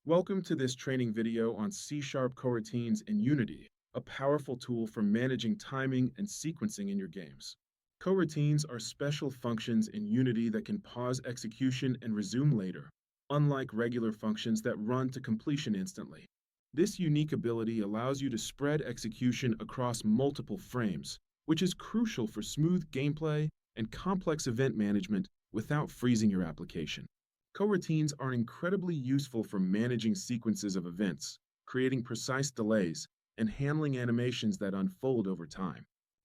Welcome to this training video on C-sharp coroutines in Unity, a powerful tool for managing timing and sequencing in your games. Coroutines are special functions in Unity that can pause execution and resume later, unlike regular functions that run to completion instantly. This unique ability allows you to spread execution across multiple frames, which is crucial for smooth gameplay and complex event management without freezing your application. Coroutines are incredibly useful for managing sequences of events, creating precise delays, and handling animations that unfold over time.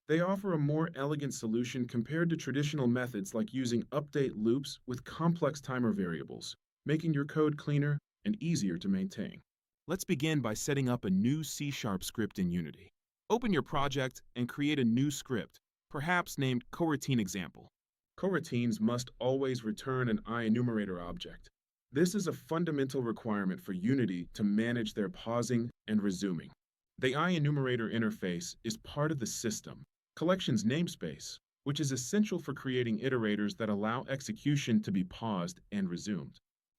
They offer a more elegant solution compared to traditional methods like using update loops with complex timer variables, making your code cleaner and easier to maintain. Let's begin by setting up a new C-sharp script in Unity. Open your project and create a new script, perhaps named Coroutine Example. Coroutines must always return an IEnumerator object. This is a fundamental requirement for Unity to manage their pausing and resuming. The IEnumerator interface is part of the system, collections namespace, which is essential for creating iterators that allow execution to be paused and resumed.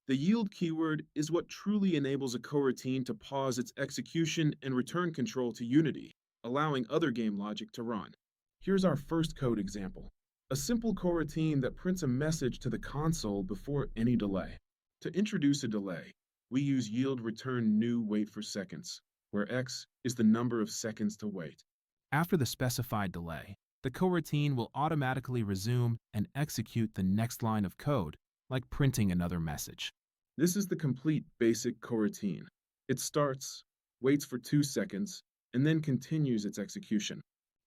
The yield keyword is what truly enables a coroutine to pause its execution and return control to Unity, allowing other game logic to run. Here's our first code example. A simple coroutine that prints a message to the console before any delay. To introduce a delay, we use yield return new wait for seconds, where x is the number of seconds to wait. After the specified delay, the coroutine will automatically resume and execute the next line of code, like printing another message. This is the complete basic coroutine. It starts, waits for 2 seconds, and then continues its execution.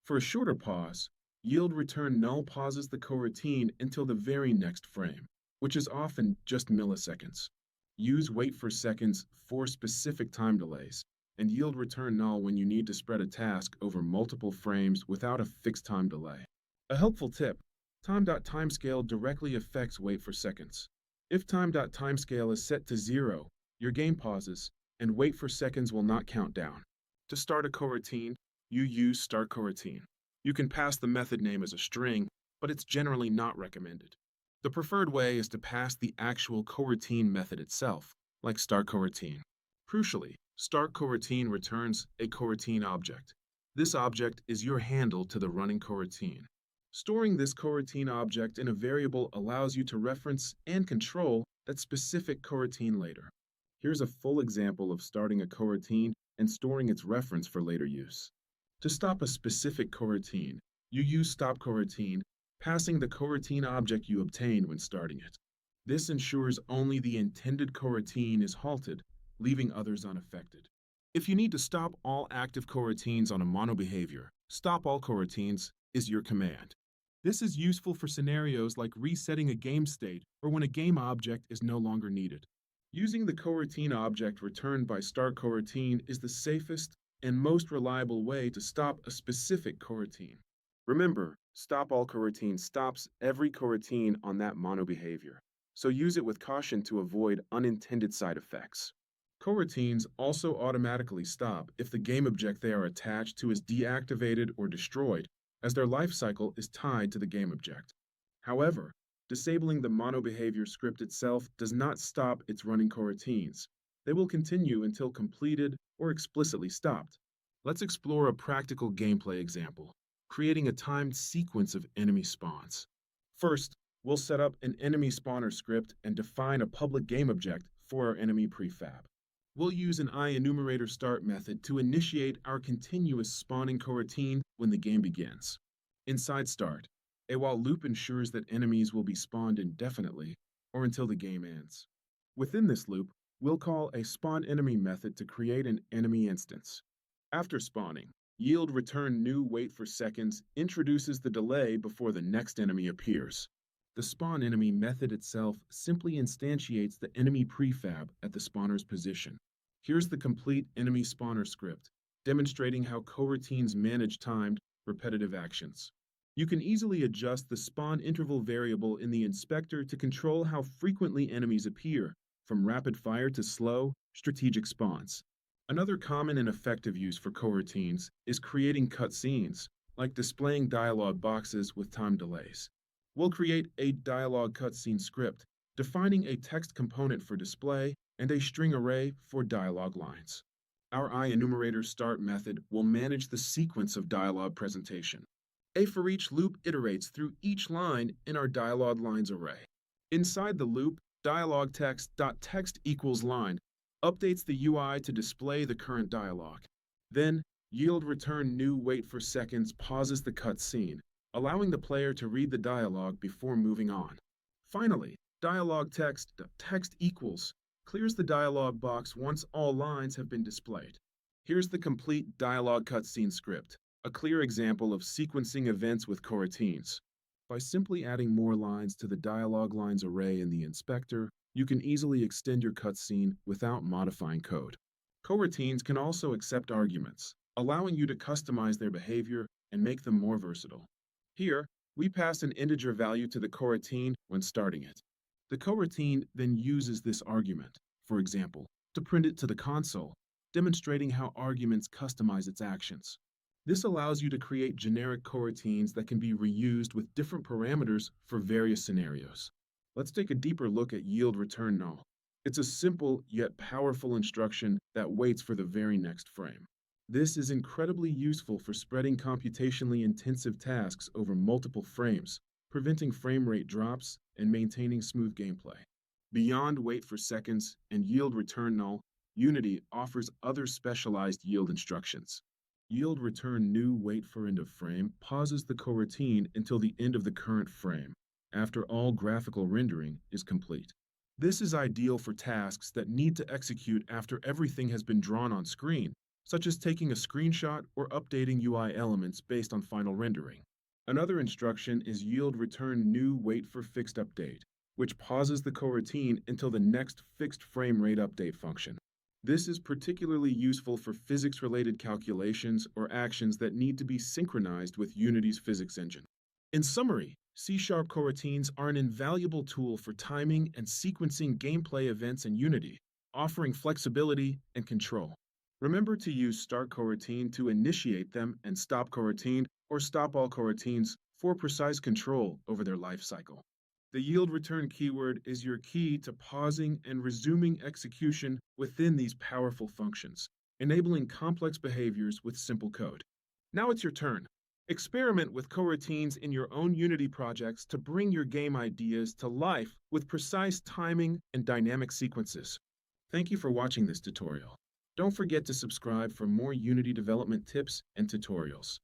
For a shorter pause, yield return null pauses the coroutine until the very next frame, which is often just milliseconds. Use wait for seconds for specific time delays, and yield return null when you need to spread a task over multiple frames without a fixed time delay. A helpful tip: time.timescale directly affects wait for seconds. If time.timescale is set to 0, your game pauses, and wait for seconds will not count down. To start a coroutine, you use start coroutine. You can pass the method name as a string, but it's generally not recommended. The preferred way is to pass the actual coroutine method itself, like start coroutine. Crucially, start coroutine returns a coroutine object. This object is your handle to the running coroutine. Storing this coroutine object in a variable allows you to reference and control that specific coroutine later. Here's a full example of starting a coroutine and storing its reference for later use. To stop a specific coroutine, you use stop coroutine, passing the coroutine object you obtain when starting it. This ensures only the intended coroutine is halted, leaving others unaffected. If you need to stop all active coroutines on a monobehavior, stop all coroutines is your command. This is useful for scenarios like resetting a game state or when a game object is no longer needed. Using the coroutine object returned by start coroutine is the safest and most reliable way to stop a specific coroutine. Remember, stop all coroutine stops every coroutine on that monobehavior, so use it with caution to avoid unintended side effects. Coroutines also automatically stop if the game object they are attached to is deactivated or destroyed, as their life cycle is tied to the game object. However, disabling the monobehavior script itself does not stop its running coroutines. They will continue until completed or explicitly stopped. Let's explore a practical gameplay example, creating a timed sequence of enemy spawns. First, we'll set up an enemy spawner script and define a public game object for our enemy prefab. We'll use an IEnumerator start method to initiate our continuous spawning coroutine when the game begins. Inside start, a while loop ensures that enemies will be spawned indefinitely or until the game ends. Within this loop, we'll call a spawnEnemy method to create an enemy instance. After spawning, yield return new wait for seconds introduces the delay before the next enemy appears. The spawnEnemy method itself simply instantiates the enemy prefab at the spawner's position. Here's the complete enemy spawner script, demonstrating how coroutines manage timed, repetitive actions. You can easily adjust the spawn interval variable in the inspector to control how frequently enemies appear, from rapid fire to slow, strategic spawns. Another common and effective use for coroutines is creating cutscenes, like displaying dialog boxes with time delays. We'll create a dialog cutscene script, defining a text component for display and a string array for dialogue lines. Our IEnumerator start method will manage the sequence of dialogue presentation. A for each loop iterates through each line in our dialogue lines array. Inside the loop, dialogue text equals line updates the UI to display the current dialogue. Then, yield return new wait for seconds pauses the cutscene, allowing the player to read the dialogue before moving on. Finally, dialogue text equals clears the dialog box once all lines have been displayed. Here's the complete dialogue cutscene script, a clear example of sequencing events with coroutines. By simply adding more lines to the dialogue lines array in the inspector, you can easily extend your cutscene without modifying code. Coroutines can also accept arguments, allowing you to customize their behavior and make them more versatile. Here, we pass an integer value to the coroutine when starting it. The coroutine then uses this argument, for example, to print it to the console, demonstrating how arguments customize its actions. This allows you to create generic coroutines that can be reused with different parameters for various scenarios. Let's take a deeper look at yield return null. It's a simple yet powerful instruction that waits for the very next frame. This is incredibly useful for spreading computationally intensive tasks over multiple frames, preventing frame rate drops and maintaining smooth gameplay. Beyond wait for seconds and yield return null, Unity offers other specialized yield instructions. Yield return new wait for end of frame pauses the coroutine until the end of the current frame, after all graphical rendering is complete. This is ideal for tasks that need to execute after everything has been drawn on screen, such as taking a screenshot or updating UI elements based on final rendering. Another instruction is yield return new wait for fixed update, which pauses the coroutine until the next fixed frame rate update function. This is particularly useful for physics-related calculations or actions that need to be synchronized with Unity's physics engine. In summary, C# coroutines are an invaluable tool for timing and sequencing gameplay events in Unity, offering flexibility and control. Remember to use start coroutine to initiate them and stop coroutine or stop all coroutines for precise control over their life cycle. The yield return keyword is your key to pausing and resuming execution within these powerful functions, enabling complex behaviors with simple code. Now it's your turn. Experiment with coroutines in your own Unity projects to bring your game ideas to life with precise timing and dynamic sequences. Thank you for watching this tutorial. Don't forget to subscribe for more Unity development tips and tutorials.